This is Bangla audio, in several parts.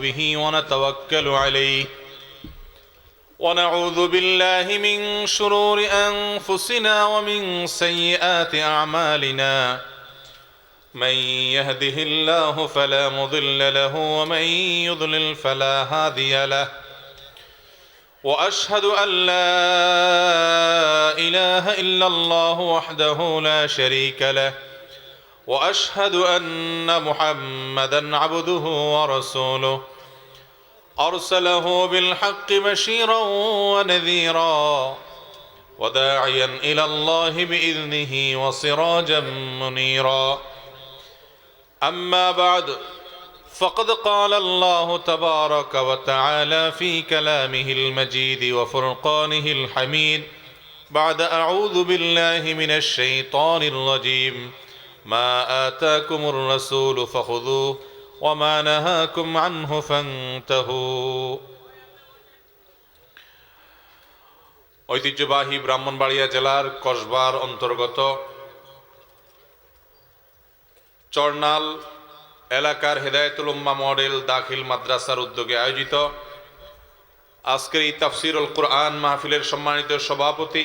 به ونتوكل عليه ونعوذ بالله من شرور أنفسنا ومن سيئات أعمالنا من يهده الله فلا مضل له ومن يضلل فلا هادي له وأشهد أن لا إله إلا الله وحده لا شريك له وأشهد أن محمدًا عبده ورسوله أرسله بالحق بشيرا ونذيرا وداعيا إلى الله بإذنه وسراجا منيرا أما بعد فقد قال الله تبارك وتعالى في كلامه المجيد وفرقانه الحميد بعد أعوذ بالله من الشيطان الرجيم ما آتاكم الرسول فخذوه وما نهاكم عنه فانتهوا ঐতিহ্যবাহী ব্রাহ্মণবাড়িয়া জেলার কসবার অন্তর্গত চরনাল এলাকার হেদায়েতুল উম্মাহ মডেল দাখিল মাদ্রাসার উদ্যোগে আয়োজিত আজকের এই তাফসীরুল কুরআন মাহফিলের সম্মানিত সভাপতি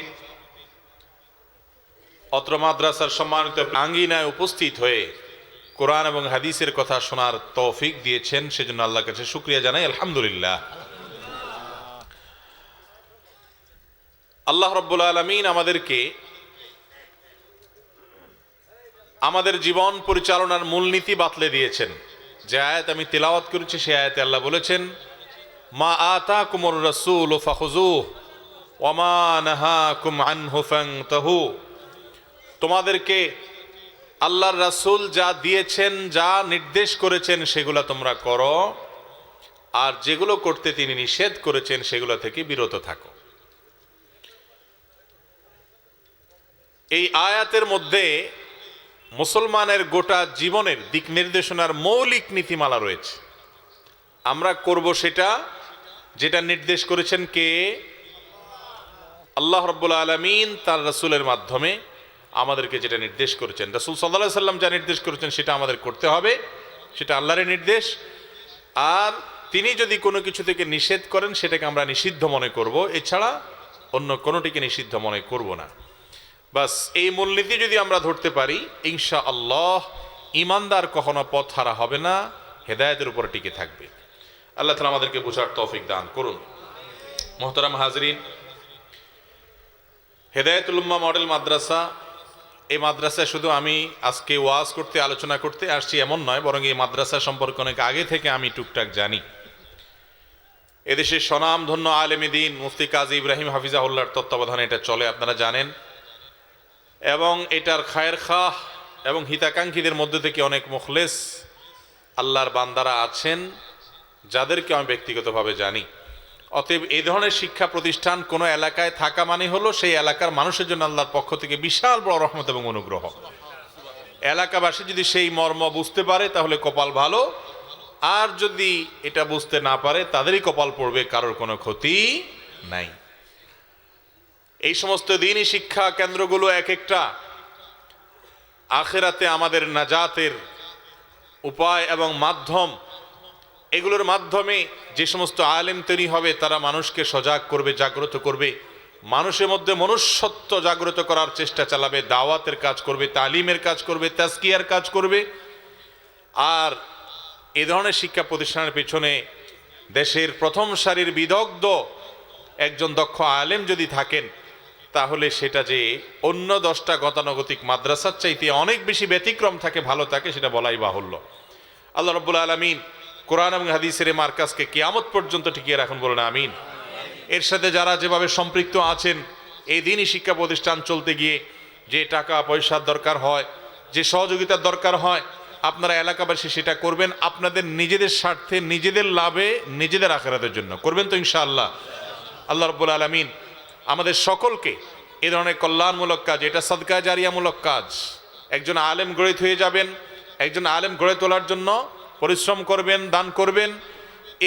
অত্র মাদ্রাসার সম্মানিত আঙ্গিনায় উপস্থিত হয়ে কোরআন এবং হাদিসের কথা শোনার তৌফিক দিয়েছেন, সেজন্য আল্লাহর কাছে শুকরিয়া জানাই আলহামদুলিল্লাহ। আল্লাহ রাব্বুল আলামিন আমাদেরকে আমাদের জীবন পরিচালনার মূলনীতি বাতলে দিয়েছেন। যে আয়াত আমি তিলাওয়াত করেছি সেই আয়াতে আল্লাহ বলেছেন, মা আতাকুমুর রাসূলু ফাখুযুহু ওয়া মা নাহাকুম আনহু ফান্তাহু। তোমাদেরকে আল্লাহর রাসূল যা দিয়েছেন, যা নির্দেশ করেছেন সেগুলো তোমরা করো, আর যেগুলো করতে তিনি নিষেধ করেছেন সেগুলো থেকে বিরত থাকো। এই আয়াতের মধ্যে মুসলমানের গোটা জীবনের দিক নির্দেশনার মৌলিক নীতিমালা রয়েছে। আমরা করব সেটা যেটা নির্দেশ করেছেন কে? আল্লাহ রাব্বুল আলামিন তার রাসূলের মাধ্যমে আমাদেরকে যেটা নির্দেশ করেছেন, রাসূল সাল্লাল্লাহু আলাইহি সাল্লাম যা নির্দেশ করেছেন সেটা আমাদের করতে হবে, সেটা আল্লাহর নির্দেশ। আর তিনি যদি কোনো কিছু থেকে নিষেধ করেন সেটাকে আমরা নিষিদ্ধ মনে করব, এছাড়া অন্য কোনোটিকে নিষিদ্ধ মনে করব না। বাস এই মূলনীতি যদি আমরা ধরতে পারি, ইনশাআল্লাহ ঈমানদার কখনো পথ হারা হবে না, হেদায়েতের উপর টিকে থাকবে। আল্লাহ তাআলা আমাদেরকে বোঝার তৌফিক দান করুন। মুহতারাম হাজরিন, হেদায়েতুল উম্মাহ মডেল মাদ্রাসা, এই মাদ্রাসায় শুধু আমি আজকে ওয়াজ করতে আলোচনা করতে আসছি এমন নয়, বরং এই মাদ্রাসা সম্পর্কে অনেক আগে থেকে আমি টুকটাক জানি। এদেশের স্বনামধন্য আলেমে দ্বীন মুফতি কাজী ইব্রাহিম হাফিজাহুল্লাহর তত্ত্বাবধানে এটা চলে, আপনারা জানেন। এবং এটার খায়ের খাহ এবং হিতাকাঙ্ক্ষীদের মধ্যে থেকে অনেক মুখলেস আল্লাহর বান্দারা আছেন, যাদেরকে আমি ব্যক্তিগতভাবে জানি। অতএব এই ধরনের শিক্ষা প্রতিষ্ঠান কোনো এলাকায় থাকা মানে হলো সেই এলাকার মানুষের জন্য আল্লাহর পক্ষ থেকে বিশাল বড় রহমত এবং অনুগ্রহ। এলাকাবাসী যদি সেই মর্ম বুঝতে পারে তাহলে কপাল ভালো, আর যদি এটা বুঝতে না পারে তাদেরই কপাল পড়বে, কারোর কোনো ক্ষতি নাই। এই সমস্ত দ্বীনি শিক্ষা কেন্দ্রগুলো এক একটা আখিরাতে আমাদের নাজাতের উপায় এবং মাধ্যম। এগুলোর মাধ্যমে যে সমস্ত আলেম তৈরি হবে তারা মানুষকে সজাগ করবে, জাগ্রত করবে, মানুষের মধ্যে মনুষ্যত্ব জাগ্রত করার চেষ্টা চালাবে, দাওয়াতের কাজ করবে, তালিমের কাজ করবে, তাজকিয়ার কাজ করবে। আর এ ধরনের শিক্ষা প্রতিষ্ঠানের পেছনে দেশের প্রথম সারির বিদগ্ধ একজন দক্ষ আলেম যদি থাকেন, তাহলে সেটা যে অন্য 10টা গতানুগতিক মাদ্রাসার চাইতে অনেক বেশি ব্যতিক্রম থাকে, ভালো থাকে, সেটা বলাই বাহুল্য। আল্লাহ রাব্বুল আলামিন কোরআন এবং হাদিসের মার্কাজকে কিয়ামত পর্যন্ত টিকিয়ে রাখুন, বলুন আমিন। এর সাথে যারা যেভাবে সম্পৃক্ত আছেন, এই দ্বীনি শিক্ষা প্রতিষ্ঠান চলতে গিয়ে যে টাকা পয়সার দরকার হয়, যে সহযোগিতার দরকার হয়, আপনারা এলাকাবাসী সেটা করবেন আপনাদের নিজেদের স্বার্থে, নিজেদের লাভে, নিজেদের আখিরাতের জন্য করবেন তো ইনশাআল্লাহ। আল্লাহ রাব্বুল আলামিন আমাদের সকলকে এ ধরনের কল্যাণমূলক কাজ, এটা সাদকা জারিয়ামূলক কাজ। একজন আলেম গড়ে হয়ে যাবেন, একজন আলেম গড়ে তোলার জন্য পরিশ্রম করবেন, দান করবেন।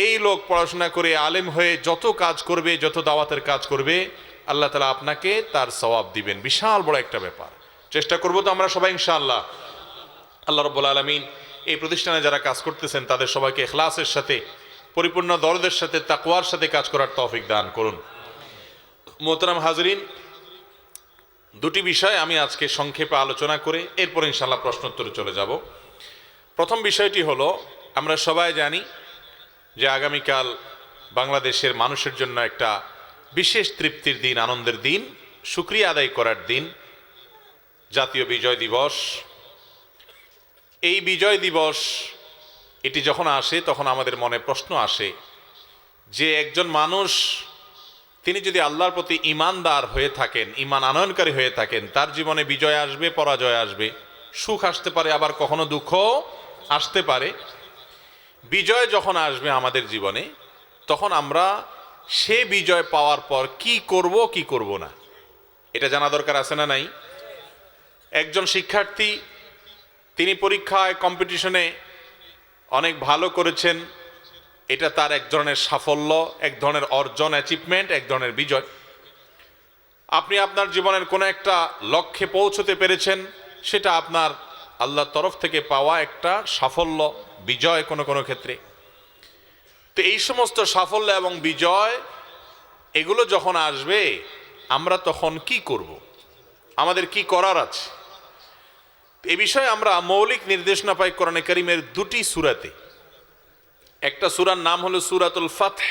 এই লোক পড়াশোনা করে আলেম হয়ে যত কাজ করবে, যত দাওয়াতের কাজ করবে, আল্লাহ তাআলা আপনাকে তার সওয়াব দিবেন। বিশাল বড় একটা ব্যাপার। চেষ্টা করব তো আমরা সবাই ইনশাআল্লাহ। আল্লাহ রাব্বুল আলামিন এই প্রতিষ্ঠানে যারা কাজ করতেছেন তাদের সবাইকে ইখলাসের সাথে পরিপূর্ণ দরদের সাথে তাকওয়ার সাথে কাজ করার তৌফিক দান করুন। মোহতারাম হাজরিন, দুটি বিষয় আমি আজকে সংক্ষেপে আলোচনা করে এরপর ইনশাআল্লাহ প্রশ্নোত্তরে চলে যাব। প্রথম বিষয়টি হলো, আমরা সবাই জানি যে আগামীকাল বাংলাদেশের মানুষের জন্য একটা বিশেষ তৃপ্তির দিন, আনন্দের দিন, শুকরিয়া আদায় করার দিন, জাতীয় বিজয় দিবস। এই বিজয় দিবস এটি যখন আসে তখন আমাদের মনে প্রশ্ন আসে যে একজন মানুষ তিনি যদি আল্লাহর প্রতি ঈমানদার হয়ে থাকেন, ঈমান আনয়নকারী হয়ে থাকেন, তার জীবনে বিজয় আসবে, পরাজয় আসবে, সুখ আসতে পারে, আবার কখনো দুঃখ আসতে পারে। বিজয় যখন আসবে আমাদের জীবনে, তখন আমরা সে বিজয় পাওয়ার পর কি করব কি করব না, এটা জানা দরকার আছে না নাই? একজন শিক্ষার্থী, তিনি পরীক্ষায় কম্পিটিশনে অনেক ভালো করেছেন, এটা তার এক ধরনের সাফল্য, এক ধরনের অর্জন, অ্যাচিভমেন্ট, এক ধরনের বিজয়। আপনি আপনার জীবনের কোনো একটা লক্ষ্যে পৌঁছতে পেরেছেন, সেটা আপনার আল্লাহর তরফ থেকে পাওয়া একটা সাফল্য, বিজয় কোনো কোনো ক্ষেত্রে। তো এই সমস্ত সাফল্য এবং বিজয় এগুলো যখন আসবে, আমরা তখন কি করব, আমাদের কি করার আছে, এ বিষয়ে আমরা মৌলিক নির্দেশনা পাই কোরআনে কারীমের দুটি সূরাতে। একটা সূরার নাম হলো সূরাতুল ফাতহ।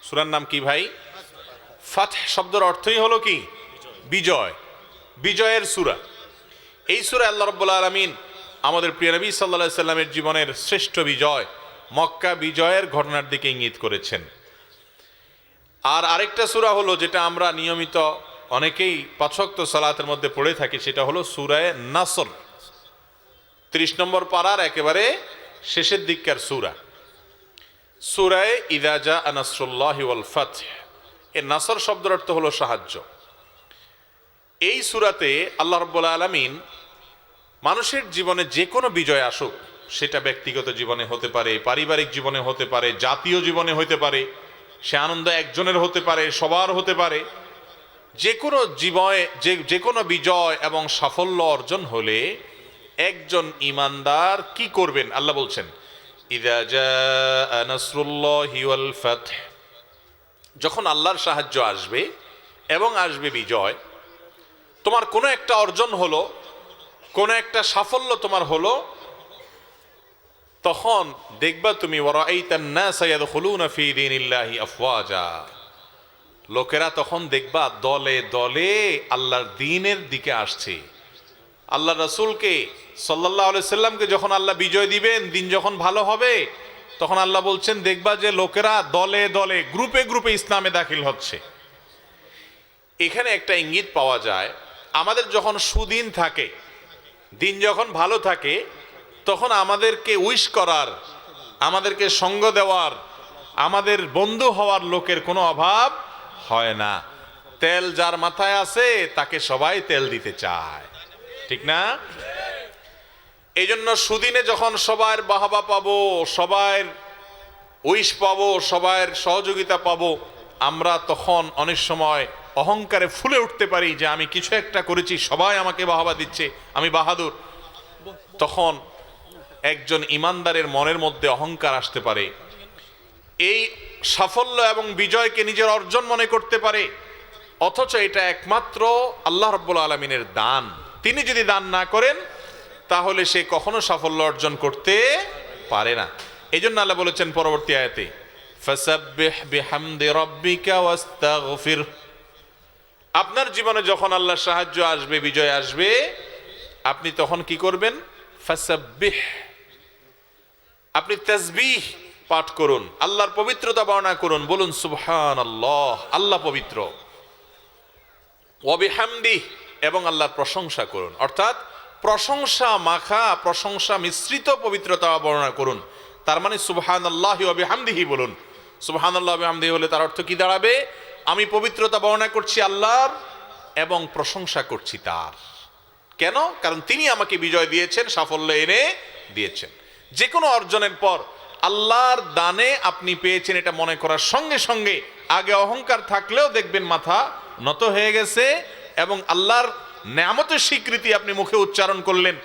সূরার নাম কি ভাই? ফাতহ শব্দের অর্থই হলো কি? বিজয়, বিজয়ের সূরা। এই সূরা আল্লাহ রাব্বুল আলামিন আমাদের প্রিয় নবী সাল্লাল্লাহু আলাইহি সাল্লামের জীবনের শ্রেষ্ঠ বিজয়, মক্কা বিজয়ের ঘটনার দিকে ইঙ্গিত করেছেন। আর আরেকটা সূরা হলো, যেটা আমরা নিয়মিত অনেকেই ৫ ওয়াক্ত সালাতের মধ্যে পড়ে থাকি, সেটা হলো সূরা নাসর। ৩০ নম্বর পারার একেবারে শেষের দিককার সূরা, সূরা ইযা জাআ নাসরুল্লাহি ওয়াল ফাতহ। এই নাসর শব্দের অর্থ হলো সাহায্য। এই সূরাতে আল্লাহ রাব্বুল আলামিন মানুষের জীবনে যে কোনো বিজয় আসুক, সেটা ব্যক্তিগত জীবনে হতে পারে, পারিবারিক জীবনে হতে পারে, জাতীয় জীবনে হতে পারে, সে আনন্দ একজনের হতে পারে, সবার হতে পারে, যে কোনো বিজয় এবং সাফল্য অর্জন হলে একজন ঈমানদার কি করবেন? আল্লাহ বলছেন ইযা জাআ নাসরুল্লাহি ওয়াল ফাতহ, যখন আল্লাহর সাহায্য আসবে এবং আসবে বিজয়, তোমার কোনো একটা অর্জন হলো, কোনো একটা সাফল্য তোমার হলো, তখন দেখবা তুমি ওয়ারাআইতান নাসা ইয়াদখুলুনা ফি দীনিল্লাহি আফওয়াজা, লোকেরা তখন দেখবা দলে দলে আল্লাহর দ্বীনের দিকে আসছে। আল্লাহ রাসূলকে সাল্লাল্লাহু আলাইহি সাল্লামকে যখন আল্লাহ বিজয় দিবেন, দিন যখন ভালো হবে, তখন আল্লাহ বলছেন দেখবা যে লোকেরা দলে দলে, গ্রুপে গ্রুপে ইসলামে দাখিল হচ্ছে। এখানে একটা ইঙ্গিত পাওয়া যায়, আমাদের যখন সুদিন থাকে, দিন যখন ভালো থাকে, তখন আমাদেরকে উইশ করার, আমাদেরকে সঙ্গ দেওয়ার, আমাদের বন্ধু হওয়ার লোকের কোনো অভাব হয় না। তেল যার মাথায় আছে তাকে সবাই তেল দিতে চায়, ঠিক না? এই জন্য সুদিনে যখন সবার বাহবা পাবো, সবার উইশ পাবো, সবার সহযোগিতা পাবো, আমরা তখন অনেক সময় অহংকারে ফুলে উঠতে পারি যে আমি কিছু একটা করেছি, সবাই আমাকে বাহবা দিচ্ছে, আমি বাহাদুর। তখন একজন ঈমানদারের মনের মধ্যে অহংকার আসতে পারে, এই সাফল্য এবং বিজয়কে নিজের অর্জন মনে করতে পারে, অথচ এটা একমাত্র আল্লাহ রাব্বুল আলামিনের দান। তিনি যদি দান না করেন, তাহলে সে কখনো সাফল্য অর্জন করতে পারে না। এই জন্য আল্লাহ বলেছেন পরবর্তী আয়াতে, ফাসাব্বিহ বিহামদি রাব্বিকা ওয়াস্তাগফির। আপনার জীবনে যখন আল্লাহর সাহায্য আসবে, বিজয় আসবে, আপনি তখন কি করবেন? ফাসাব্বিহ, আপনি তাসবিহ পাঠ করুন, আল্লাহর পবিত্রতা বর্ণনা করুন, বলুন সুবহানাল্লাহ, আল্লাহ পবিত্র। ওয়া বিহামদিহি, এবং আল্লাহর প্রশংসা করুন, অর্থাৎ প্রশংসা মাখা, প্রশংসা মিশ্রিত পবিত্রতা বর্ণনা করুন। তার মানে সুবহানাল্লাহি ওয়া বিহামদিহি বলুন। সুবহানাল্লাহি ওয়া বিহামদিহি হলে তার অর্থ কি দাঁড়াবে? আমি পবিত্রতা বর্ণনা করছি আল্লাহর এবং প্রশংসা করছি তার। কেন? কারণ তিনি আমাকে বিজয় দিয়েছেন, সাফল্য এনে দিয়েছেন। যে কোনো অর্জনের পর আল্লাহর দানে আপনি পেয়েছেন এটা মনে করার সঙ্গে সঙ্গে আগে অহংকার থাকলেও দেখবেন মাথা নত হয়ে গেছে, এবং আল্লাহর নেয়ামতের স্বীকৃতি আপনি মুখে উচ্চারণ করলেন,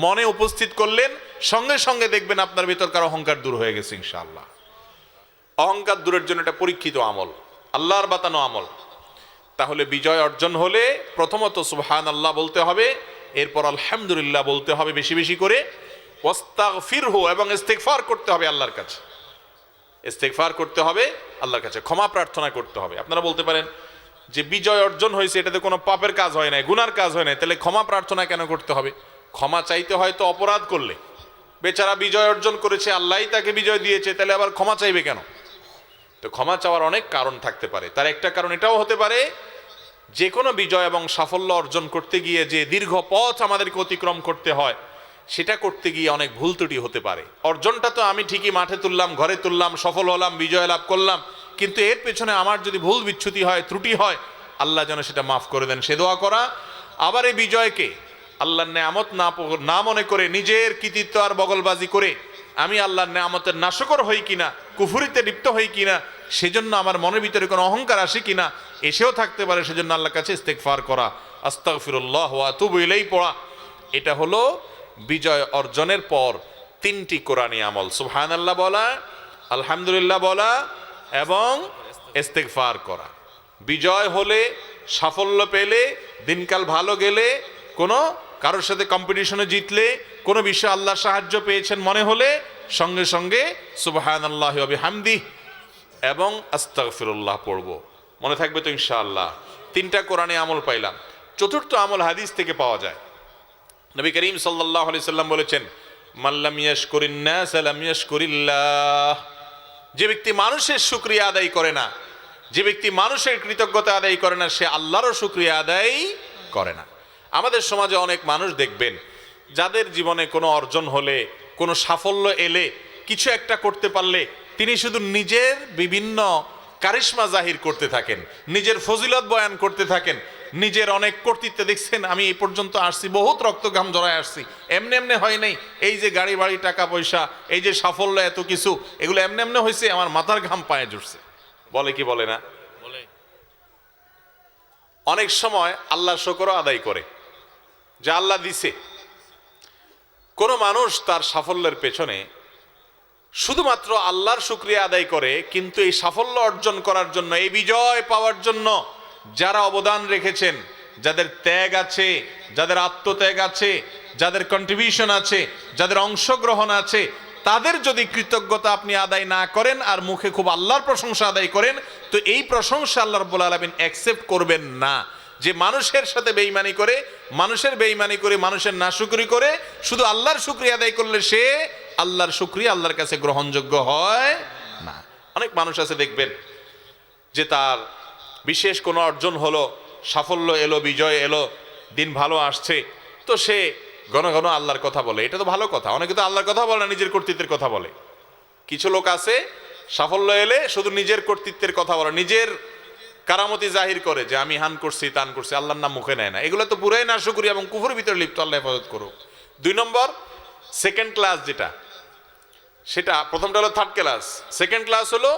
মনে উপস্থিত করলেন, সঙ্গে সঙ্গে দেখবেন আপনার ভিতরকার অহংকার দূর হয়ে গেছে ইনশাআল্লাহ। অহংকার দূরের জন্য এটা পরীক্ষিত আমল, আল্লাহর বাতানো আমল। তাহলে বিজয় অর্জন হলে প্রথমত সুবহানাল্লাহ বলতে হবে, এরপর আলহামদুলিল্লাহ বলতে হবে বেশি বেশি করে, ওয়াস্তাগফিরহু এবং ইস্তিগফার করতে হবে আল্লাহর কাছে, ইস্তিগফার করতে হবে আল্লাহর কাছে, ক্ষমা প্রার্থনা করতে হবে। আপনারা বলতে পারেন যে বিজয় অর্জন হয়েছে, এটাতে কোনো পাপের কাজ হয় নাই, গুনার কাজ হয় নাই, তাহলে ক্ষমা প্রার্থনা কেন করতে হবে? ক্ষমা চাইতে হয় তো অপরাধ করলে। বেচারা বিজয় অর্জন করেছে, আল্লাহই তাকে বিজয় দিয়েছে, তাহলে আবার ক্ষমা চাইবে কেন? তো ক্ষমা চাওয়ার অনেক কারণ থাকতে পারে। তার একটা কারণ এটাও হতে পারে, যে কোনো বিজয় এবং সাফল্য অর্জন করতে গিয়ে যে দীর্ঘ পথ আমাদেরকে অতিক্রম করতে হয়, সেটা করতে গিয়ে অনেক ভুল ত্রুটি হতে পারে। অর্জনটা তো আমি ঠিকই মাঠে তুললাম, ঘরে তুললাম, সফল হলাম, বিজয় লাভ করলাম, কিন্তু এর পেছনে আমার যদি ভুল বিচ্যুতি হয়, ত্রুটি হয়, আল্লাহ যেন সেটা মাফ করে দেন, সে দোয়া করা। আবার এই বিজয়কে আল্লাহর নেয়ামত না মনে করে নিজের কৃতিত্ব আর বগলবাজি করে আমি আল্লাহর নেয়ামতের নাশকর হই কিনা, কুফুরিতে লিপ্ত হই কিনা, সেজন্য আমার মনের ভিতরে কোনো অহংকার আসে কিনা, এসেও থাকতে পারে, সেজন্য আল্লাহর কাছে ইস্তেগফার করা, আস্তাগফিরুল্লাহ ওয়া আতুবু ইলাইহি পড়া। এটা হলো বিজয় অর্জনের পর তিনটি কোরআনী আমল, সুবহানাল্লাহ বলা, আলহামদুলিল্লাহ বলা এবং ইস্তেগফার করা। বিজয় হলে, সাফল্য পেলে, দিনকাল ভালো গেলে, কোনো কারোর সাথে কম্পিটিশনে জিতলে, কোনো বিষয়ে আল্লাহ সাহায্য পেয়েছেন মনে হলে, সঙ্গে সঙ্গে সুবহানাল্লাহি ওয়া বিহামদিহি এবং আস্তাগফিরুল্লাহ পড়ব। মনে থাকবে তো ইনশাআল্লাহ? তিনটা কোরআনে আমল পাইলাম। চতুর্থ আমল হাদিস থেকে পাওয়া যায়। নবী করিম সাল্লাল্লাহু আলাইহি সাল্লাম বলেছেন, মাল্লাম ইয়াশকুরিন নাস লাম ইয়াশকুরিল্লাহ। যে ব্যক্তি মানুষের শুকরিয়া আদায় করে না, যে ব্যক্তি মানুষের কৃতজ্ঞতা আদায় করে না, সে আল্লাহরও শুকরিয়া আদায় করে না। আমাদের সমাজে অনেক মানুষ দেখবেন, যাদের জীবনে কোনো অর্জন হলে, কোনো সাফল্য এলে, কিছু একটা করতে পারলে, তিনি শুধু নিজের বিভিন্ন কারিশমা জাহির করতে থাকেন, নিজের ফজিলত বয়ান করতে থাকেন, নিজের অনেক কর্তৃত্ব। দেখছেন, আমি এই পর্যন্ত আসছি, বহুত রক্ত ঘাম ঝরায় আসছি, এমনি এমনি হয় নাই। এই যে গাড়ি বাড়ি, টাকা পয়সা, এই যে সাফল্য, এত কিছু, এগুলো এমনি এমনি হয়েছে, আমার মাথার ঘাম পায়ে জুড়ছে। বলে কি বলে না? অনেক সময় আল্লাহর শুকর আদায় করে যে আল্লাহ দিছে। কোন মানুষ তার সাফল্যের পেছনে শুধুমাত্র আল্লাহর শুকরিয়া আদায় করে, কিন্তু এই সাফল্য অর্জন করার জন্য, এই বিজয় পাওয়ার জন্য যারা অবদান রেখেছেন, যাদের ত্যাগ আছে, যাদের আত্মত্যাগ আছে, যাদের কন্ট্রিবিউশন আছে, যাদের অংশগ্রহণ আছে, তাদের যদি কৃতজ্ঞতা আপনি আদায় না করেন আর মুখে খুব আল্লাহর প্রশংসা আদায় করেন, তো এই প্রশংসা আল্লাহ রাব্বুল আলামিন অ্যাকসেপ্ট করবেন না। যে মানুষের সাথে বেঈমানি করে, মানুষের নাশুকরি করে, শুধু আল্লাহর শুকরিয়া আদায় করলে সে আল্লাহর শুকরিয়া আল্লাহর কাছে গ্রহণযোগ্য হয় না। অনেক মানুষ আছে দেখবেন, যে তার বিশেষ কোনো অর্জন হলো, সাফল্য এলো, বিজয় এলো, দিন ভালো আসছে, তো সে ঘন ঘন আল্লাহর কথা বলে। এটা তো ভালো কথা। অনেকে তো আল্লাহর কথা বলে না, নিজের কর্তৃত্বের কথা বলে। কিছু লোক আছে সাফল্য এলে শুধু নিজের কর্তৃত্বের কথা বলে, নিজের কারামতি জাহির করে, যে আমি হান করছি, তান করছি, আল্লাহর নাম মুখে নেয় না। এগুলো তো পুরাই নাশুকরি এবং কুফরের ভিতরে লিপ্ত। আল্লাহ হেফাজত করুক। 2 নম্বর, সেকেন্ড ক্লাস যেটা, সেটা প্রথমটা হলো থার্ড ক্লাস, সেকেন্ড ক্লাস হলো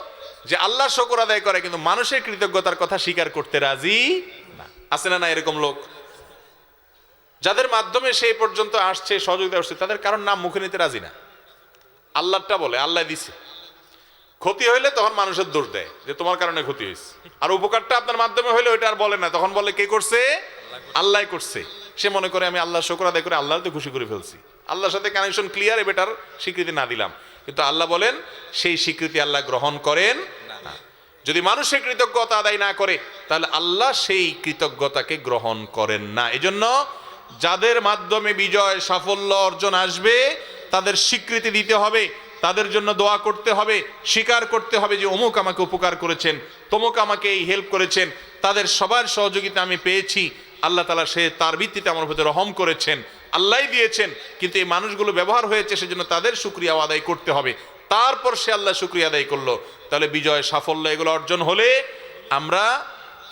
যে আল্লাহ শুকর আদায় করে কিন্তু মানুষের কৃতজ্ঞতার কথা স্বীকার করতে রাজি না। আছে না না এরকম লোক? যাদের মাধ্যমে সেই পর্যন্ত আসছে, সহযোগিতা আসছে, তাদের কারণ নাম মুখে নিতে রাজি না। আল্লাহটা বলে আল্লাহ দিছে, ক্ষতি হইলে তখন মানুষের দোষ দেয় যে তোমার কারণে ক্ষতি হয়েছে, আর উপকারটা আপনার মাধ্যমে হইলে ওইটা আর বলে না, তখন বলে কে করছে? আল্লাহ করছে। সে মনে করে আমি আল্লাহ শুকর আদায় করে আল্লাহর তো খুশি করে ফেলছি, আল্লাহর সাথে কানেকশন ক্লিয়ার, এটার স্বীকৃতি না দিলাম। কিন্তু আল্লাহ বলেন সেই স্বীকৃতি আল্লাহ গ্রহণ করেন না। যদি মানুষের কৃতজ্ঞতা আদায় না করে, তাহলে আল্লাহ সেই কৃতজ্ঞতাকে গ্রহণ করেন না। এজন্য যাদের মাধ্যমে বিজয় সাফল্য অর্জন আসবে, তাদের স্বীকৃতি দিতে হবে, তাদের জন্য দোয়া করতে হবে, স্বীকার করতে হবে যে অমুক আমাকে উপকার করেছেন, তমুক আমাকে এই হেল্প করেছেন, তাদের সবার সহযোগিতা আমি পেয়েছি, আল্লাহ তাআলা সে তার ভিত্তিতে আমার প্রতি রহম করেছেন, আল্লাহই দিয়েছেন, কিন্তু এই মানুষগুলো ব্যবহার হয়েছে, সেজন্য তাদের শুকরিয়া আদায় করতে হবে। তারপর সে আল্লাহ শুকরিয়া আদায় করলো, তাহলে বিজয় সাফল্য এগুলো অর্জন হলে আমরা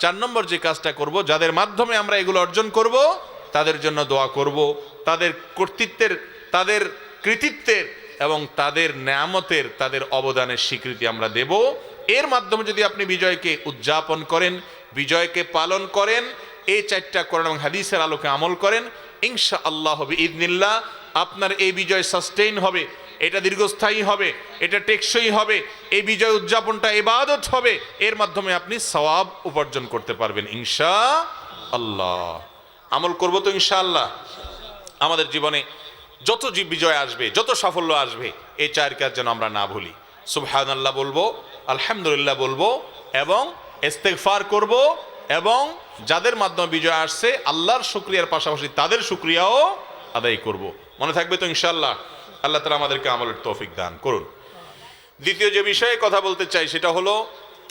4 নম্বর যে কাজটা করব, যাদের মাধ্যমে আমরা এগুলো অর্জন করব, তাদের জন্য দোয়া করব, তাদের কর্তৃত্বের, তাদের কৃতিত্বের এবং তাদের নেয়ামতের, তাদের অবদানের স্বীকৃতি আমরা দেব। এর মাধ্যমে যদি আপনি বিজয়কে উদযাপন করেন, বিজয়কে পালন করেন, এই 4টা কোরআন এবং হাদিসের আলোকে আমল করেন, ইনশাআল্লাহ বিইذনিল্লাহ আপনার এই বিজয় সাস্টেইন হবে এটা দীর্ঘস্থায়ী হবে, এটা টেকসই হবে, এই বিজয় উদযাপনটা ইবাদত হবে, এর মাধ্যমে আপনি সওয়াব উপার্জন করতে পারবেন ইনশাআল্লাহ। আমল করব তো ইনশাআল্লাহ। আমাদের জীবনে যত বিজয় আসবে, যত সাফল্য আসবে, এই চার কাজ যেন আমরা না ভুলি। সুবহানাল্লাহ বলবো, আলহামদুলিল্লাহ বলবো, এবং ইস্তেগফার করব, এবং যাদের মাধ্যমে বিজয় আসছে আল্লাহর শুকরিয়ার পাশাপাশি তাদের শুকরিয়াও আদায় করব। মনে থাকবে তো ইনশাআল্লাহ। আল্লাহ তাআলা আমাদেরকে আমলের তৌফিক দান করুন। দ্বিতীয় যে বিষয়ে কথা বলতে চাই সেটা হলো,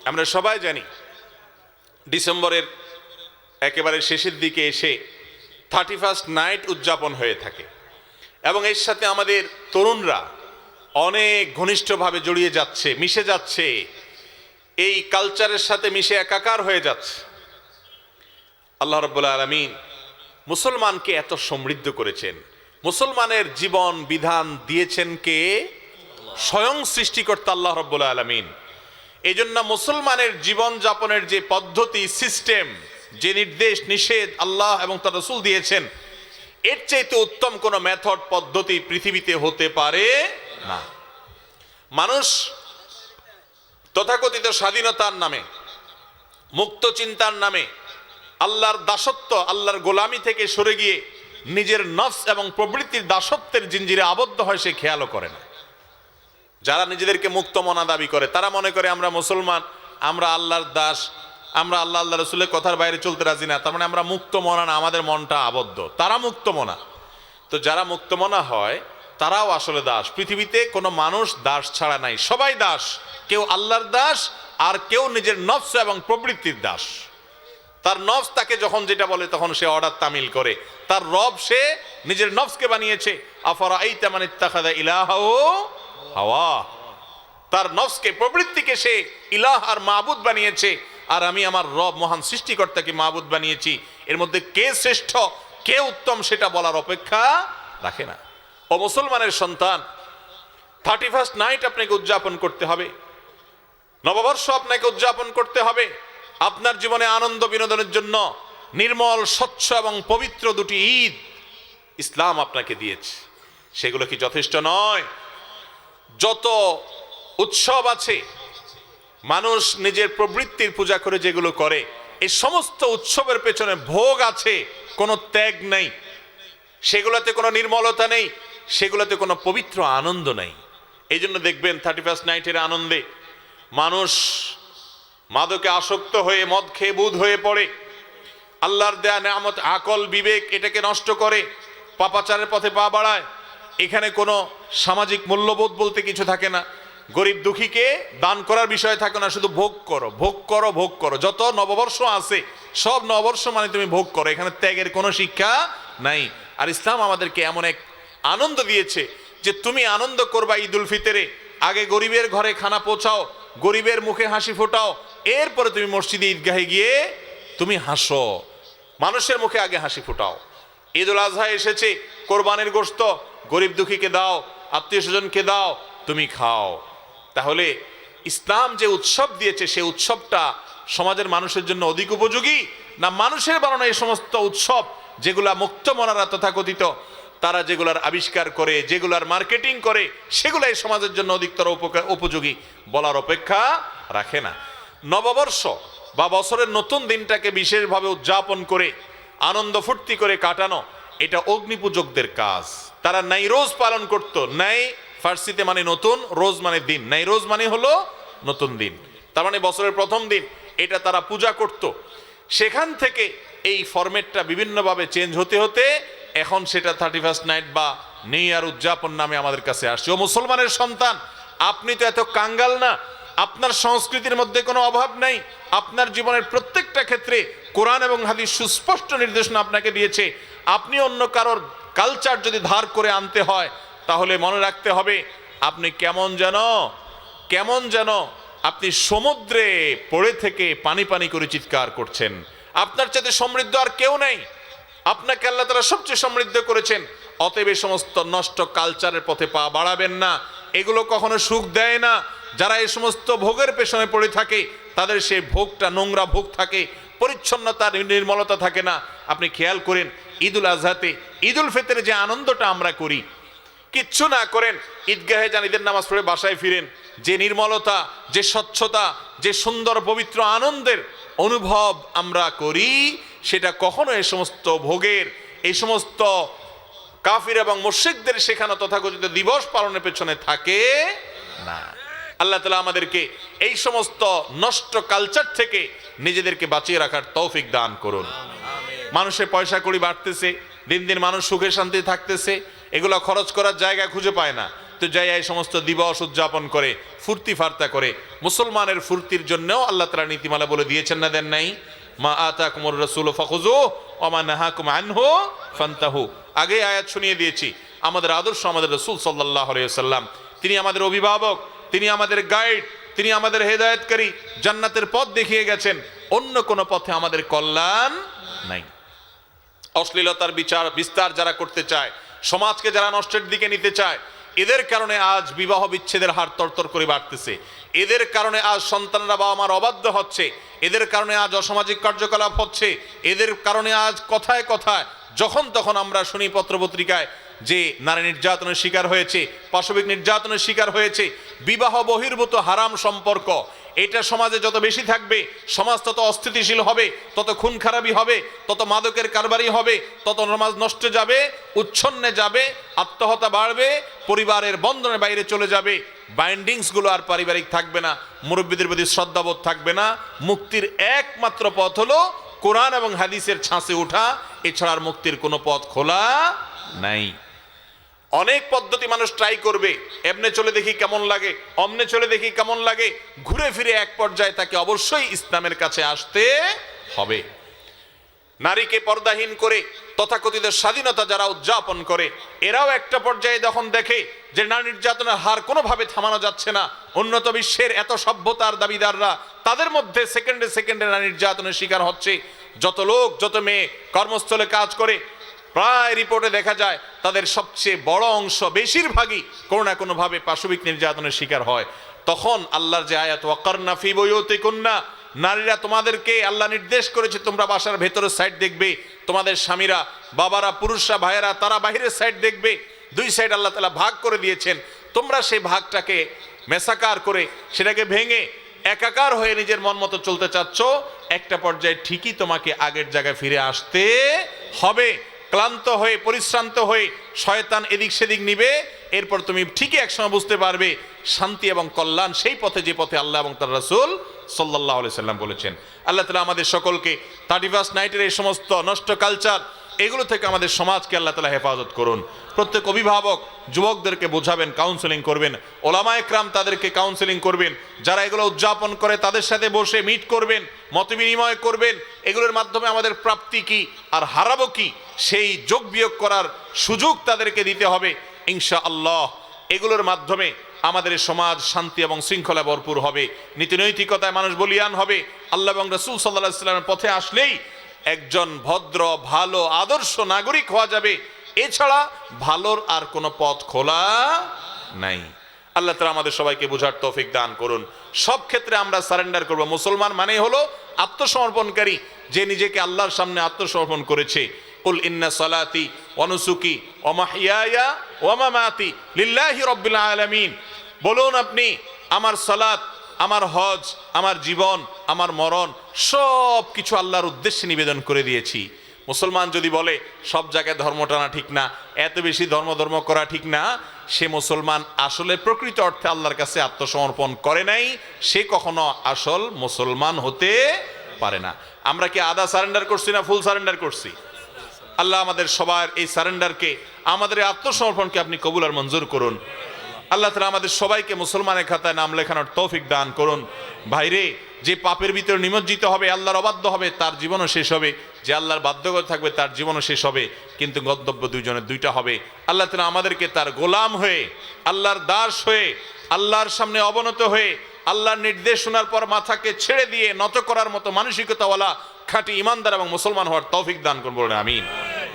আমরা সবাই জানি ডিসেম্বরের একেবারে শেষের দিকে এসে 31st নাইট উদযাপন হয়ে থাকে, এবং এর সাথে আমাদের তরুণরা অনেক ঘনিষ্ঠভাবে জড়িয়ে যাচ্ছে, মিশে যাচ্ছে, এই কালচারের সাথে মিশে একাকার হয়ে যাচ্ছে। আল্লাহ রাব্বুল আলামিন মুসলমানকে এত সমৃদ্ধ করেছেন, মুসলমানের জীবন বিধান দিয়েছেন কে? স্বয়ং সৃষ্টিকর্তা আল্লাহ রাব্বুল আলামিন। এই জন্য মুসলমানের জীবন যাপনের যে পদ্ধতি, সিস্টেম, যে নির্দেশ নিষেধ আল্লাহ এবং তার রাসূল দিয়েছেন, এর চাইতে উত্তম কোনো মেথড পদ্ধতি পৃথিবীতে হতে পারে না। মানুষ তথাকথিত স্বাধীনতার নামে, মুক্ত চিন্তার নামে আল্লাহর দাসত্ব, আল্লাহর গোলামি থেকে সরে গিয়ে নিজের নফস এবং প্রবৃত্তির দাসত্বের জিঞ্জিরে আবদ্ধ হয়, সে খেয়ালও করে না। যারা নিজেদেরকে মুক্ত মনা দাবি করে তারা মনে করে আমরা মুসলমান, আমরা আল্লাহর দাস, আমরা আল্লাহ আল্লাহ রসুলের কথার বাইরে চলতে রাজি না, তার মানে আমরা মুক্ত মনা না, আমাদের মনটা আবদ্ধ, তারা মুক্ত মনা। তো যারা মুক্ত মনা হয় তারাও আসলে দাস। পৃথিবীতে কোনো মানুষ দাস ছাড়া নাই, সবাই দাস। কেউ আল্লাহর দাস, আর কেউ নিজের নফস এবং প্রবৃত্তির দাস। তার নফস তাকে যখন যেটা বলে তখন সে অর্ডার তামিল করে। তার রব সে নিজের নফসকে বানিয়েছে। আফারাআইতা মান ইত্তাখাযা ইলাহাহু হাওয়া। তার নফসকে, প্রবৃত্তিকে সে ইলাহ আর মাবুদ বানিয়েছে, আর আমি আমার রব মহান সৃষ্টিকর্তাকে মাবুদ বানিয়েছি। এর মধ্যে কে শ্রেষ্ঠ, কে উত্তম সেটা বলার অপেক্ষা রাখে না। ও মুসলমানের সন্তান, 31st নাইট আপনাকে উদযাপন করতে হবে, নববর্ষ আপনাকে উদযাপন করতে হবে। আপনার জীবনে আনন্দ বিনোদনের জন্য নির্মল, স্বচ্ছ এবং পবিত্র দুটি ঈদ ইসলাম আপনাকে দিয়েছে। সেগুলো কি যথেষ্ট নয়? যত উৎসব আছে, মানুষ নিজের প্রবৃত্তির পূজা করে যেগুলো করে, এই সমস্ত উৎসবের পেছনে ভোগ আছে, কোনো ত্যাগ নেই, সেগুলোতে কোনো নির্মলতা নেই, সেগুলোতে কোনো পবিত্র আনন্দ নেই। এই জন্য দেখবেন 31st নাইটের আনন্দে মানুষ মাদকে আসক্ত হয়ে মদ খেয়ে বুধ হয়ে পড়ে, আল্লাহর দেয়া নেয়ামত আকল বিবেক এটাকে নষ্ট করে, পাপাচারের পথে পা বাড়ায়। এখানে কোনো সামাজিক মূল্যবোধ বলতে কিছু থাকে না, গরিব দুঃখীকে দান করার বিষয় থাকে না, শুধু ভোগ করো, ভোগ করো, ভোগ করো। যত নববর্ষ আছে সব নববর্ষ মানে তুমি ভোগ করো, এখানে ত্যাগের কোনো শিক্ষা নাই। আর ইসলাম আমাদেরকে এমন এক আনন্দ দিয়েছে যে তুমি আনন্দ করবা ঈদুল ফিতরে, আগে গরিবের ঘরে খানা পৌঁছাও, গরিবের মুখে হাসি ফোটাও, এরপরে তুমি মসজিদে ঈদগাহে গিয়ে তুমি হাসো, মানুষের মুখে আগে হাসি ফোটাও। ঈদুল আজহা এসেছে, কোরবানির গোশত গরিব দুঃখীকে দাও, আত্মীয় স্বজনকে দাও, তুমি খাও। তাহলে ইসলাম যে উৎসব দিয়েছে সেই উৎসবটা সমাজের মানুষের জন্য অধিক উপযোগী, না মানুষের বানানো এই সমস্ত উৎসব যেগুলা মুক্ত মনারা তথাকথিত তারা যেগুলার আবিষ্কার করে, যেগুলার মার্কেটিং করে, সেগুলাই সমাজের জন্য অধিকতর উপযোগী বলার অপেক্ষা রাখে না। নববর্ষ বা বছরের নতুন দিনটাকে বিশেষভাবে উদযাপন করে আনন্দ ফুর্তি করে কাটানো, এটা অগ্নিপূজকদের কাজ। তারা নাইরোজ পালন করত। নাই ফার্সিতে মানে নতুন, রোজ মানে দিন। নাইরোজ মানে হলো নতুন দিন, তার মানে বছরের প্রথম দিন। এটা তারা পূজা করত। সেখান থেকে এই ফরম্যাটটা বিভিন্নভাবে চেঞ্জ হতে হতে এখন সেটা 31st নাইট বা নিউ ইয়ার উদযাপন নামে আমাদের কাছে আসছে। ও মুসলমানের সন্তান, আপনি তো এত কাঙ্গাল না, আপনার সংস্কৃতির মধ্যে কোনো অভাব নাই। আপনার জীবনের প্রত্যেকটা ক্ষেত্রে কোরআন এবং হাদিস সুস্পষ্ট নির্দেশনা আপনাকে দিয়েছে। আপনি অন্য কারোর কালচার যদি ধার করে আনতে হয় তাহলে মনে রাখতে হবে আপনি কেমন যেন আপনি সমুদ্রে পড়ে থেকে পানি পানি করে চিৎকার করছেন। আপনার চাইতে সমৃদ্ধ আর কেউ নেই, আপনাকে আল্লাহ তাআলা সবচেয়ে সমৃদ্ধ করেছেন। অতএব এই সমস্ত নষ্ট কালচারের পথে পা বাড়াবেন না, এগুলো কখনো সুখ দেয় না। যারা এই সমস্ত ভোগের পেছনে পড়ে থাকে তাদের সেই ভোগটা নোংরা ভোগ থাকে, পরিচ্ছন্নতার নির্মলতা থাকে না। আপনি খেয়াল করেন ঈদুল আজহাতে, ঈদুল ফিতরে যে আনন্দটা আমরা করি, কিচ্ছু না করেন, ঈদগাহে যান, ঈদের নামাজ পড়ে বাসায় ফিরেন, যে নির্মলতা, যে স্বচ্ছতা, যে সুন্দর পবিত্র আনন্দের অনুভব আমরা করি, সেটা কখনো এই সমস্ত ভোগের, এই সমস্ত কাফির এবং মুশরিকদের শেখানো তথাকথিত দিবস পালনের পেছনে থাকে না। আল্লাহ তাআলা আমাদেরকে এই সমস্ত নষ্ট কালচার থেকে নিজেদেরকে বাঁচিয়ে রাখার তৌফিক দান করুন। মানুষের পয়সা কড়ি বাড়তেছে, দিন দিন মানুষ সুখে শান্তি থাকতেছে, এগুলো খরচ করার জায়গা খুঁজে পায় না, তো যাই এই সমস্ত দিবস উদযাপন করে, ফুর্তি ফার্তা করে। মুসলমানের ফুর্তির জন্যও আল্লাহ তাআলা নীতিমালা বলে দিয়েছেন না, দেন নাই? মা আতাকুমুর রাসূলু ফাখুযুহু ওয়া মা নাহাকুম আনহু ফান্তাহু। আগে আয়াত শুনিয়ে দিয়েছি, আমাদের আদর্শ আমাদের রাসূল সাল্লাল্লাহু আলাইহি ওয়াসাল্লাম, তিনি আমাদের অভিভাবক, তিনি আমাদের গাইড, তিনি আমাদের হেদায়েতকারী, জান্নাতের পথ দেখিয়ে গেছেন। অন্য কোন পথে আমাদের কল্যাণ নাই। অশ্লীলতার বিস্তার যারা করতে চায়, সমাজকে যারা নষ্টের দিকে নিতে চায়, এদের কারণে আজ বিবাহ বিচ্ছেদের হার তরতর করে বাড়তেছে, এদের কারণে আজ সন্তানরা বাবা মার অবাধ্য হচ্ছে, এদের কারণে আজ অসামাজিক কার্যকলাপ হচ্ছে, এদের কারণে আজ কথায় কথায় যখন তখন আমরা শুনি পত্রপত্রিকায় যে নারী নির্যাতনের শিকার হয়েছে, পাশবিক নির্যাতনের শিকার হয়েছে। বিবাহ বহির্ভূত হারাম সম্পর্ক, এটা সমাজে যত বেশি থাকবে, সমাজ তত অস্থিতিশীল হবে, তত খুন খারাপি হবে, তত মাদকের কারবারি হবে, তত সমাজ নষ্ট যাবে, উচ্ছন্নে যাবে, আত্মহত্যা বাড়বে, পরিবারের বন্ধনের বাইরে চলে যাবে, বাইন্ডিংসগুলো আর পারিবারিক থাকবে না, মুরব্বীদের প্রতি শ্রদ্ধাবোধ থাকবে না। মুক্তির একমাত্র পথ হলো কোরআন এবং হাদিসের ছাঁচে ওঠা, এছাড়া আর মুক্তির কোনো পথ খোলা নাই। অনেক পদ্ধতি মানুষ ট্রাই করবে, এমনে চলে দেখি কেমন লাগে, অমনে চলে দেখি কেমন লাগে, ঘুরে ফিরে এক পর্যায়ে তাকে অবশ্যই ইসলামের কাছে আসতে হবে। নারীকে পর্দাহীন করে তথাকথিত স্বাধীনতা যারা উদযাপন করে, এরাও একটা পর্যায়ে যখন দেখে যে নারী নির্যাতনের হার কোনোভাবে থামানো যাচ্ছে না, উন্নত বিশ্বের এত সভ্যতার দাবিদাররা তাদের মধ্যে সেকেন্ডে সেকেন্ডে নারী নির্যাতনের শিকার হচ্ছে। যত লোক, যত মেয়ে কর্মস্থলে কাজ করে, প্রায় রিপোর্টে দেখা যায় তাদের সবচেয়ে বড় অংশ, বেশিরভাগই কোনো না কোনোভাবে পাশবিক নির্যাতনের শিকার হয়। তখন আল্লাহর যে আয়াত ওয়াকারনা ফি বুয়ুতিকুন্না, নারীরা তোমাদেরকে আল্লাহ নির্দেশ করেছে তোমরা বাসার ভেতরের সাইড দেখবে, তোমাদের স্বামীরা, বাবারা, পুরুষরা, ভাইয়েরা তারা বাহিরের সাইড দেখবে। দুই সাইড আল্লাহ তাআলা ভাগ করে দিয়েছেন। তোমরা সেই ভাগটাকে মেসাকার করে, সেটাকে ভেঙে একাকার হয়ে নিজের মন মতো চলতে চাচ্ছ, একটা পর্যায়ে ঠিকই তোমাকে আগের জায়গায় ফিরে আসতে হবে। ক্লান্ত হয়ে, পরিশ্রান্ত হয়ে শয়তান এদিক সেদিক নিবে, এরপর তুমি ঠিকই একসময় বুঝতে পারবে শান্তি এবং কল্যাণ সেই পথে, যে পথে আল্লাহ এবং তার রাসূল সাল্লাল্লাহু আলাইহি সাল্লাম বলেছেন। আল্লাহ তাআলা আমাদের সকলকে 31st নাইটের এই সমস্ত নষ্ট কালচার, এগুলো থেকে আমাদের সমাজকে আল্লাহ তাআলা হেফাজত করুন। প্রত্যেক অভিভাবক যুবকদেরকে বোঝাবেন, কাউন্সেলিং করবেন, ওলামায়ে কেরাম তাদেরকে কাউন্সেলিং করবেন, যারা এগুলো উদযাপন করে তাদের সাথে বসে মিট করবেন, মত বিনিময় করবেন, এগুলোর মাধ্যমে আমাদের প্রাপ্তি কি আর হারাবো কি সেই যোগ বিয়োগ করার সুযোগ তাদেরকে দিতে হবে ইনশাআল্লাহ। এগুলোর মাধ্যমে আমাদের সমাজ শান্তি এবং শৃঙ্খলা ভরপুর হবে, নীতি নৈতিকতায় মানুষ বলিয়ান হবে। আল্লাহ এবং রাসূল সাল্লাল্লাহু আলাইহি ওয়াসাল্লামের পথে আসলেই একজন ভদ্র, ভালো, আদর্শ নাগরিক হওয়া যাবে। এছাড়া ভালোর আর কোনো পথ খোলা নাই। আল্লাহ তাআলা আমাদের সবাইকে বোঝার তৌফিক দান করুন। সব ক্ষেত্রে আমরা সারেন্ডার করব। মুসলমান মানেই হলো আত্মসমর্পণকারী, যে নিজেকে আল্লাহর সামনে আত্মসমর্পণ করেছে। কুল ইন্না সালাতি ওয়া নুসুকি ওয়া মাহইয়ায়া ওয়া মামাতি লিল্লাহি রাব্বিল আলামিন। বলুন আপনি, আমার সালাত, আমার হজ, আমার জীবন, আমার মরণ সব কিছু আল্লাহর উদ্দেশ্যে নিবেদন করে দিয়েছি। মুসলমান যদি বলে সব জায়গায় ধর্ম টানা ঠিক না, এত বেশি ধর্ম করা ঠিক না, সে মুসলমান আসলে প্রকৃত অর্থে আল্লাহর কাছে আত্মসমর্পণ করে নাই, সে কখনো আসল মুসলমান হতে পারে না। আমরা কি আধা সারেন্ডার করছি না ফুল সারেন্ডার করছি? আল্লাহ আমাদের সবার এই সারেন্ডারকে, আমাদের এই আত্মসমর্পণকে আপনি কবুল আর মঞ্জুর করুন। আল্লাহ তাআলা আমাদের সবাইকে মুসলমানের খাতায় নাম লেখানোর তৌফিক দান করুন। ভাইরে, যে পাপের ভিতরে নিমজ্জিত হবে, আল্লাহর অবাধ্য হবে, তার জীবনও শেষ হবে। যে আল্লাহর বাধ্য করে থাকবে, তার জীবনও শেষ হবে। কিন্তু গন্তব্য দুইজনের দুইটা হবে। আল্লাহ তাআলা আমাদেরকে তার গোলাম হয়ে, আল্লাহর দাস হয়ে, আল্লাহর সামনে অবনত হয়ে, আল্লাহর নির্দেশ শোনার পর মাথাকে ছেড়ে দিয়ে নত করার মতো মানসিকতাওয়ালা খাঁটি ইমানদার এবং মুসলমান হওয়ার তৌফিক দান করুন, বলেন আমিন।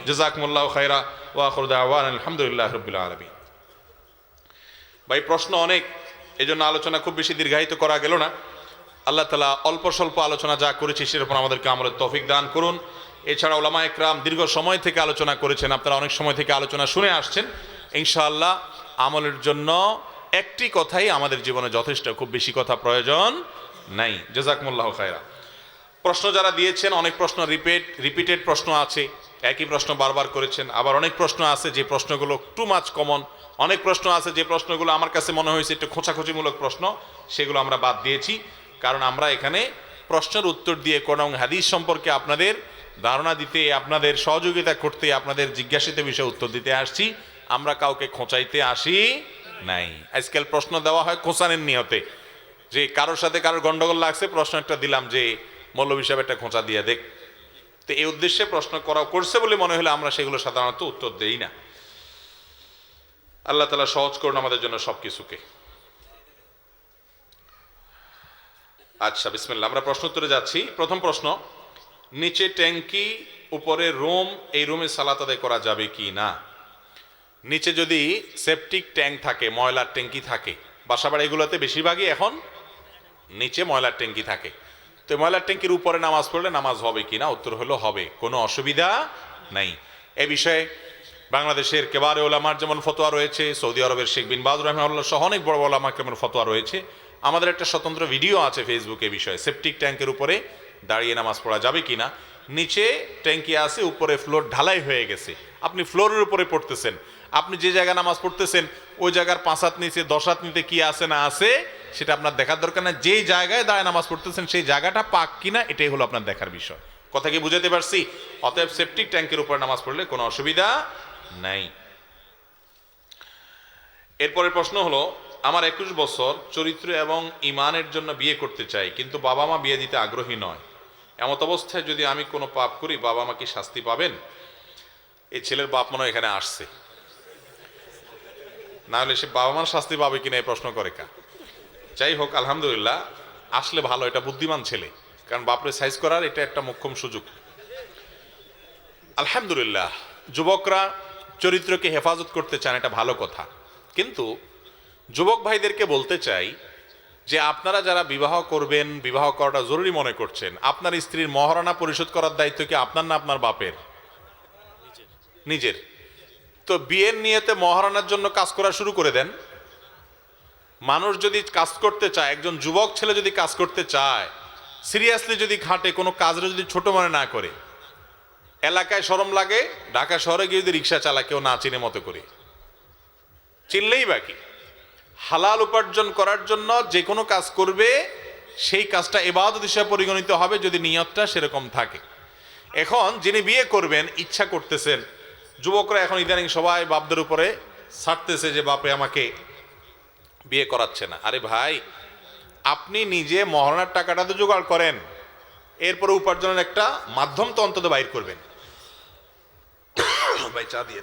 জাযাকুমুল্লাহু খায়রা ওয়া আখিরু দাওয়ানা আলহামদুলিল্লাহি রাব্বিল আলামিন। ভাই, প্রশ্ন অনেক, এজন্য আলোচনা খুব বেশি দীর্ঘায়িত করা গেল না। আল্লাহ তাআলা অল্প স্বল্প আলোচনা যা করেছি সেটার উপর আমাদেরকে আমলের তৌফিক দান করুন। এছাড়া ওলামায়ে কেরাম দীর্ঘ সময় থেকে আলোচনা করেছেন, আপনারা অনেক সময় থেকে আলোচনা শুনে আসছেন। ইনশাআল্লাহ আমলের জন্য একটি কথাই আমাদের জীবনে যথেষ্ট, খুব বেশি কথা প্রয়োজন নাই। জাযাকুমুল্লাহু খায়রা। প্রশ্ন যারা দিয়েছেন, অনেক প্রশ্ন রিপিটেড প্রশ্ন আছে, একই প্রশ্ন বারবার করেছেন। আবার অনেক প্রশ্ন আছে যে প্রশ্নগুলো টু মাচ কমন, অনেক প্রশ্ন আছে যে প্রশ্নগুলো আমার কাছে মনে হয়েছে একটু খোঁচাখুচিমূলক প্রশ্ন, সেগুলো আমরা বাদ দিয়েছি। কারণ আমরা এখানে প্রশ্নের উত্তর দিয়ে কোরআন হাদিস সম্পর্কে আপনাদের ধারণা দিতে, আপনাদের সহযোগিতা করতে, আপনাদের জিজ্ঞাসিত বিষয়ে উত্তর দিতে আসছি। আমরা কাউকে খোঁচাইতে আসি নাই। আজকাল প্রশ্ন দেওয়া হয় খোঁচানোর নিয়তে, যে কারোর সাথে কারোর গন্ডগোল লাগছে, প্রশ্ন একটা দিলাম যে মৌলভী সাহেব একটা খোঁচা দিয়ে দেখ। তো এই উদ্দেশ্যে প্রশ্ন করছে বলে মনে হলে আমরা সেগুলো সাধারণত উত্তর দেই না। আল্লাহ তাআলা সহজ করুন আমাদের জন্য সবকিছুকে। আচ্ছা, বিসমিল্লাহ, আমরা প্রশ্ন উত্তরে যাচ্ছি। প্রথম প্রশ্ন, নিচে ট্যাঙ্কি উপরে রুম, এই রুমে সালাত আদায় করা যাবে কি না? নিচে যদি সেপটিক ট্যাঙ্ক থাকে, ময়লার ট্যাঙ্কি থাকে, বাসাবাড়িগুলোতে বেশিরভাগই এখন নিচে ময়লার ট্যাঙ্কি থাকে, তো ময়লার ট্যাঙ্কির উপরে নামাজ পড়লে নামাজ হবে কি না? উত্তর হলো হবে, কোনো অসুবিধা নাই। এ বিষয়ে বাংলাদেশের কেবারে ওলামার যেমন ফতোয়া রয়েছে, সৌদি আরবের শেখ বিন বাজ রাহিমাহুল্লাহ সহ অনেক বড় ওলামা কেমন ফতোয়া রয়েছে। আমাদের একটা স্বতন্ত্র ভিডিও আছে ফেসবুকে বিষয়ে, সেপটিক ট্যাঙ্কের উপরে দাঁড়িয়ে নামাজ পড়া যাবে কিনা। নিচে ট্যাঙ্কি আছে, উপরে ফ্লোর ঢালাই হয়ে গেছে, আপনি ফ্লোরের উপরে পড়তেছেন, আপনি যে জায়গায় নামাজ পড়তেছেন ওই জায়গার 5 হাত নিচে 10 হাত নিচে কি আছে না আছে সেটা আপনার দেখার দরকার না। যেই জায়গায় দাঁড়ায় নামাজ পড়তেছেন সেই জায়গাটা পাক কিনা এটাই হলো আপনার দেখার বিষয়। কথা কি বুঝাতে পারছি? অতএব সেপটিক ট্যাঙ্কের উপরে নামাজ পড়লে কোনো অসুবিধা নাই। এরপরের প্রশ্ন হলো, আমার 21 বছর, চরিত্র এবং ইমানের জন্য বিয়ে করতে চাই, কিন্তু বাবা মা বিয়ে দিতে আগ্রহী নয়। এমত অবস্থায় যদি আমি কোনো পাপ করি, বাবা মা কি শাস্তি পাবেন? এই ছেলের বাপ মনে এখানে আসছে, না হলে সে বাবা মার শাস্তি পাবে কিনা এই প্রশ্ন করে কা। যাই হোক, আলহামদুলিল্লাহ, আসলে ভালো, এটা বুদ্ধিমান ছেলে, কারণ বাপরে সাইজ করার এটা একটা মোক্ষম সুযোগ। আলহামদুলিল্লাহ, যুবকরা চরিত্রকে হেফাজত করতে চান, এটা ভালো কথা। কিন্তু যুবক ভাইদেরকে বলতে চাই যে আপনারা যারা বিবাহ করবেন, বিবাহ করাটা জরুরি মনে করছেন, আপনার স্ত্রীর মহারণা পরিশোধ করার দায়িত্ব কি আপনার না আপনার বাপের? নিজের। তো বিয়ের নিয়তে মহারণার জন্য কাজ করা শুরু করে দেন। মানুষ যদি কাজ করতে চায়, একজন যুবক ছেলে যদি কাজ করতে চায়, সিরিয়াসলি যদি খাটে, কোনো কাজটা যদি ছোট মনে না করে, এলাকায় শরম লাগে, ঢাকা শহরে গিয়ে যদি রিক্সা চালা কেউ না চিনে মতো করে, চিনলেই বাকি। হালাল উপার্জন করার জন্য যে কোনো কাজ করবে, সেই কাজটা ইবাদত হিসেবে পরিগণিত হবে যদি নিয়তটা সেরকম থাকে। এখন যিনি বিয়ে করবেন ইচ্ছা করতেছেন, যুবকরা এখন ইদানিং সবাই বাপদের উপরে ছাড়তেছে যে বাপে আমাকে বিয়ে করাচ্ছে না। আরে ভাই, আপনি নিজে মহারণার টাকাটা তো জোগাড় করেন, এরপরে উপার্জনের একটা মাধ্যম তো অন্তত বাইর করবেন। ভাই চা দিয়ে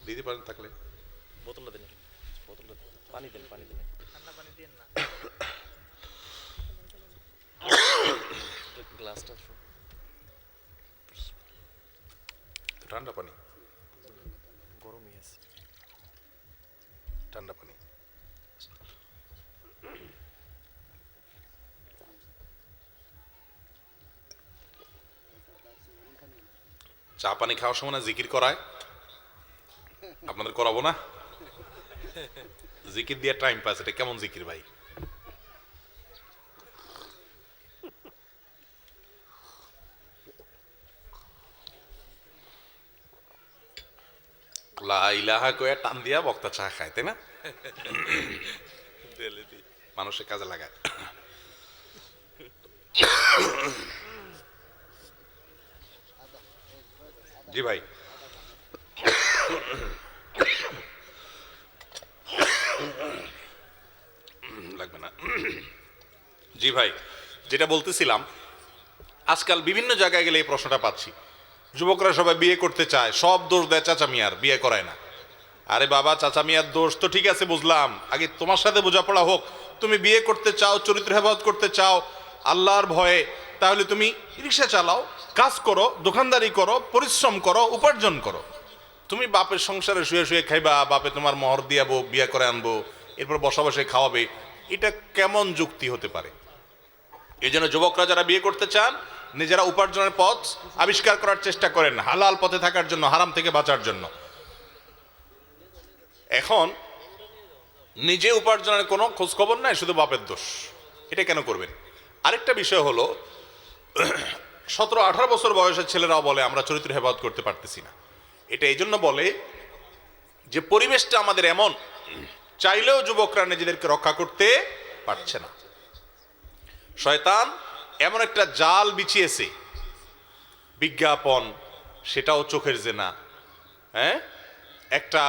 দিতে পারেন থাকলে বোতলটা দেন, বোতলটা পানি দেন, পানি দেন, ঠান্ডা পানি দেন না, গ্লাসটা ঠান্ডা পানি, গরমই আছে, ঠান্ডা পানি। চা পানি খাওয়ার সময় না জিকির করায়, আপনাদের করাবো না? জিকির দিয়ে টাইম পাস, এটা কেমন জিকির ভাই? লা ইলাহা কয়ে টান দিয়া বক্তা চা খায়, তাই না? মানুষের কাজে লাগায়। জি ভাই, লাগবে না। জি ভাই, যেটা বলতেছিলাম, আজকাল বিভিন্ন জায়গায় গেলে এই প্রশ্নটা পাচ্ছি, যুবকরা সবাই বিয়ে করতে চায়, সব দোষ দেয় চাচা মিয়ার, বিয়ে করায় না। আরে বাবা, চাচা মিয়ার দোষ তো ঠিক আছে বুঝলাম, আগে তোমার সাথে বোঝাপড়া হোক। তুমি বিয়ে করতে চাও, চরিত্র হেফাজত করতে চাও আল্লাহর ভয়ে, তাহলে তুমি রিক্সা চালাও, কাজ করো, দোকানদারি করো, পরিশ্রম করো, উপার্জন করো। তুমি বাপের সংসারে শুয়ে শুয়ে খাইবা, বাপে তোমার মোহর দিয়াবো, বিয়া করে আনবো, এরপর বসা বসে খাওয়াবে, এটা কেমন যুক্তি হতে পারে? এই জন্য যুবকরা যারা বিয়ে করতে চান, নিজেরা উপার্জনের পথ আবিষ্কার করার চেষ্টা করেন, হালাল পথে থাকার জন্য, হারাম থেকে বাঁচার জন্য। এখন নিজে উপার্জনের কোনো খোঁজ খবর নাই, শুধু বাপের দোষ, এটা কেন করবেন? আরেকটা বিষয় হলো 17-18 বছর বয়সের ছেলেরাও বলে আমরা চরিত্র হেফাজত করতে পারতেছি না। এটা এই জন্য বলে যে পরিবেশটা আমাদের এমন, চাইলেও যুবকরা নিজেদেরকে রক্ষা করতে পারছে না। শয়তান এমন একটা জাল বিছিয়েছে, বিজ্ঞাপন সেটাও চোখের জেনা, হ্যাঁ, একটা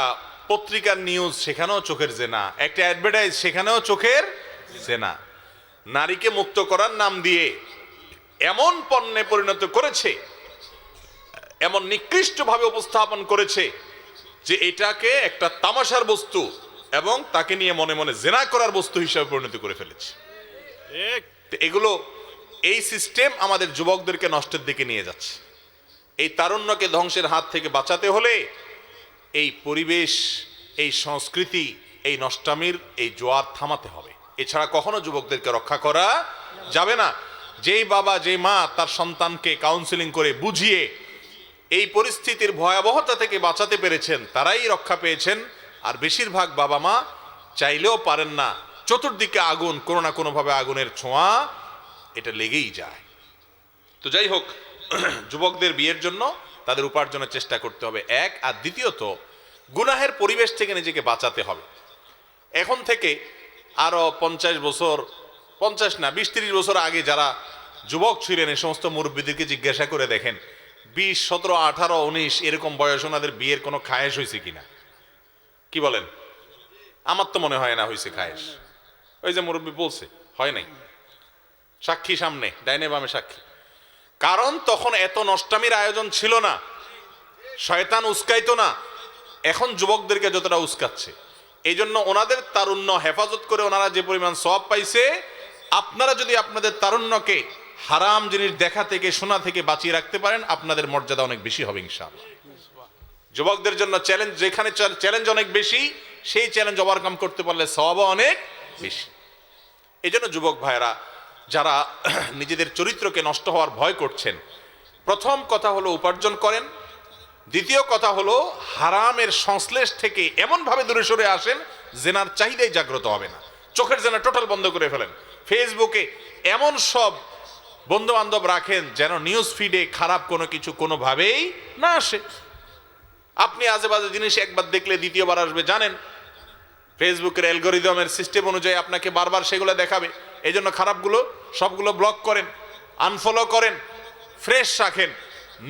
পত্রিকার নিউজ সেখানেও চোখের জেনা, একটা অ্যাডভার্টাইজ সেখানেও চোখের জেনা। নারীকে মুক্ত করার নাম দিয়ে এমন পণ্যে পরিণত করেছে, এমন নিকৃষ্টভাবে উপস্থাপন করেছে যে এটাকে একটা তামাশার বস্তু এবং তাকে নিয়ে মনে মনে জেনা করার বস্তু হিসেবে পরিণত করে ফেলেছে। এগুলো, এই সিস্টেম আমাদের যুবকদেরকে নষ্টের দিকে নিয়ে যাচ্ছে। এই তারুণ্যকে ধ্বংসের হাত থেকে বাঁচাতে হলে এই পরিবেশ, এই সংস্কৃতি, এই নষ্টামির এই জোয়ার থামাতে হবে। এছাড়া কখনো যুবকদেরকে রক্ষা করা যাবে না। যেই বাবা, যেই মা তার সন্তানকে কাউন্সিলিং করে বুঝিয়ে এই পরিস্থিতির ভয়াবহতা থেকে বাঁচাতে পেরেছেন, তারাই রক্ষা পেয়েছেন। আর বেশিরভাগ বাবা মা চাইলেও পারেন না, চতুর্দিকে আগুন, কোনো না কোনোভাবে আগুনের ছোঁয়া এটা লেগেই যায়। তো যাই হোক, যুবকদের বিয়ের জন্য তাদের উপার্জনের চেষ্টা করতে হবে, এক। আর দ্বিতীয়ত, গুনাহের পরিবেশ থেকে নিজেকে বাঁচাতে হবে। এখন থেকে আরো 50 বছর, 50 না 20-30 বছর আগে যারা যুবক ছিলেন, এই সমস্ত মুরব্বীদেরকে জিজ্ঞাসা করে দেখেন 20, 17, 18, 19 এরকম বয়স ওনাদের বিয়ের কোনো খায়েশ হয়েছে কিনা? কি বলেন? আমার তো মনে হয় না হয়েছে খায়েশ। ওই যে মুরব্বী বলছে হয় নাই, সাক্ষী সামনে, ডাইনে বামে সাক্ষী। কারণ তখন এত নষ্টামির আয়োজন ছিল না, শয়তান উস্কাইতো না। এখন যুবকদেরকে যতটা উস্কাচ্ছে, এই জন্য ওনাদের তারুণ্য হেফাজত করে ওনারা যে পরিমাণ সওয়াব পাইছে, আপনারা যদি আপনাদের তারুণ্যকে হারাম জিনিস দেখা থেকে, শোনা থেকে বাঁচিয়ে রাখতে পারেন, আপনাদের মর্যাদা অনেক বেশি হবে ইনশাআল্লাহ। যুবকদের জন্য চ্যালেঞ্জ, যেখানে চ্যালেঞ্জ অনেক বেশি, সেই চ্যালেঞ্জ ওভারকাম করতে পারলে সওয়াবও অনেক বেশি। এই জন্য যুবক ভাইরা যারা নিজেদের চরিত্রকে নষ্ট হওয়ার ভয় করছেন, প্রথম কথা হলো উপার্জন করেন। দ্বিতীয় কথা হলো হারামের সংশ্লেষ থেকে এমনভাবে দূরে সরে আসেন, জেনার চাহিদাই জাগ্রত হবে না। চোখের জেনা টোটাল বন্ধ করে ফেলেন। ফেসবুকে এমন সব বন্ধু বান্ধব রাখেন যেন নিউজ ফিডে খারাপ কোনো কিছু কোনোভাবেই না আসে। আপনি আজে বাজে জিনিস একবার দেখলে দ্বিতীয়বার আসবে জানেন। ফেসবুকের অ্যালগরিদমের সিস্টেম অনুযায়ী আপনাকে বারবার সেগুলো দেখাবে। এই জন্য খারাপগুলো সবগুলো ব্লক করেন, আনফলো করেন, ফ্রেশ রাখেন,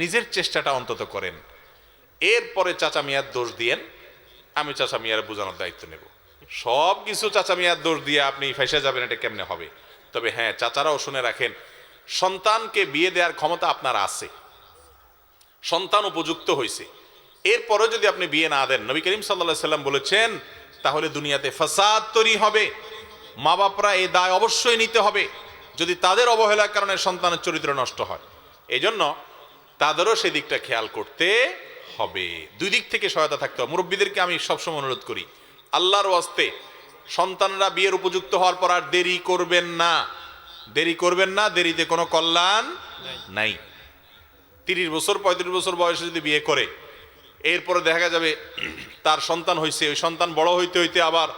নিজের চেষ্টাটা অন্তত করেন। এরপরে চাচা মিয়ার দোষ দিয়েন, আমি চাচা মিয়ার বোঝানোর দায়িত্ব নেব। সব কিছু চাচা মিয়ার দোষ দিয়ে আপনি ফেসে যাবেন, এটা কেমনে হবে? তবে হ্যাঁ, চাচারাও শুনে রাখেন, সন্তানকে বিয়ে দেওয়ার ক্ষমতা আপনার আছে, সন্তান উপযুক্ত হয়েছে, এরপরে যদি আপনি বিয়ে না দেন, নবী করিম সাল্লাল্লাহু আলাইহি সাল্লাম বলেছেন, তাহলে দুনিয়াতে ফাসাদ তৈরি হবে। মা বাপরা এই দায় অবশ্যই নিতে হবে যদি তাদের অবহেলার কারণে সন্তানের চরিত্র নষ্ট হয়। এই জন্য তাদেরও সেই দিকটা খেয়াল করতে হবে। দুই দিক থেকে সহায়তা থাকতে হবে। মুরব্বীদেরকে আমি সবসময় অনুরোধ করি, আল্লাহর ওয়াস্তে সন্তানরা বিয়ের উপযুক্ত হওয়ার পর আর দেরি করবেন না, দেরি করবেন না, দেরিতে কোনো কল্যাণ নাই। 30 বছর 35 বছর বয়সে যদি বিয়ে করে, এরপরে দেখা যাবে তার সন্তান হয়েছে, ওই সন্তান বড় হইতে হইতে আবার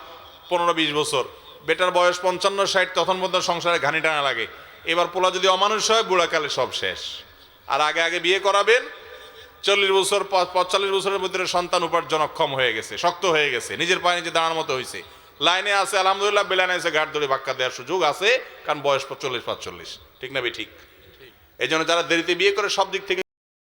15-20 বছর, বেটার বয়স 55-60, তখন পর্যন্ত সংসারে ঘানি টানা লাগে। এবার পোলা যদি অমানুষ হয়, বুড়াকালে সব শেষ। আর আগে আগে বিয়ে করাবেন, 40 বছর 45 বছরের মধ্যে সন্তান উপার্জনক্ষম হয়ে গেছে, শক্ত হয়ে গেছে, নিজের পায়ে নিজে দাঁড়ানোর মতো হয়েছে, লাইনে আছে আলহামদুলিল্লাহ, বেলানে এসে ঘাট ধরে বাক্কা দেওয়ার সুযোগ আছে, কারণ বয়স 40-45। ঠিক না ভাই? ঠিক। এই জন্য যারা দেরিতে বিয়ে করে সব দিক থেকে